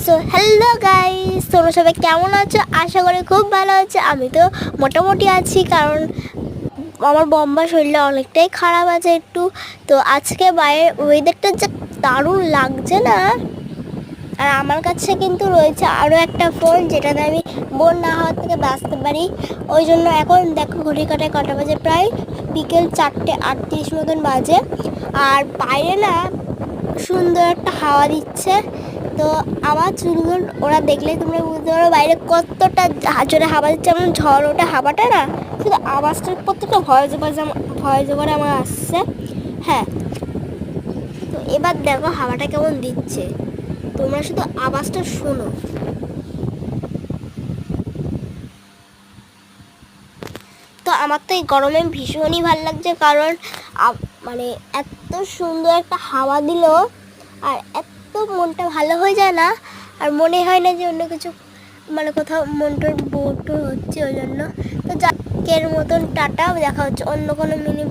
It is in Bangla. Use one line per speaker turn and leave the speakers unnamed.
সো হ্যালো গাইস, তোমরা সবাই কেমন আছো? আশা করি খুব ভালো আছে। আমি তো মোটামুটি আছি, কারণ আমার বম্বা শরীরটা অনেকটাই খারাপ আছে একটু। তো আজকে বাইরের ওয়েদারটা যে দারুণ লাগছে না। আর আমার কাছে কিন্তু রয়েছে আরও একটা ফোন, যেটাতে আমি বোন না হওয়ার থেকে বাঁচতে পারি। ওই জন্য এখন দেখো ঘড়ি কাটায় কটা বাজে, প্রায় বিকেল 4:38 মতন বাজে। আর বাইরে না সুন্দর একটা হাওয়া দিচ্ছে। তো আমার চুলগুলো ওরা দেখলেই তোমরা বুঝতে পারো বাইরে কতটা জোরে হাওয়া দিচ্ছে। এমন ঝড় ওঠা হাওয়াটা না, শুধু আওয়াজটার প্রত্যেকটা ভয়েস ওভারে আমার আসছে। হ্যাঁ, তো এবার দেখো হাওয়াটা কেমন দিচ্ছে, তোমরা শুধু আওয়াজটা শোনো। তো আমার তো এই গরমে ভীষণই ভালো লাগছে, কারণ মানে এত সুন্দর একটা হাওয়া দিল আর এত মনটা ভালো হয়ে যায় না। আর মনে হয় না যে অন্য কিছু মানে কোথাও মনটার বোর টোর হচ্ছে। ওই জন্য তো যাকের মতন টাটা, দেখা হচ্ছে অন্য কোনো মিনি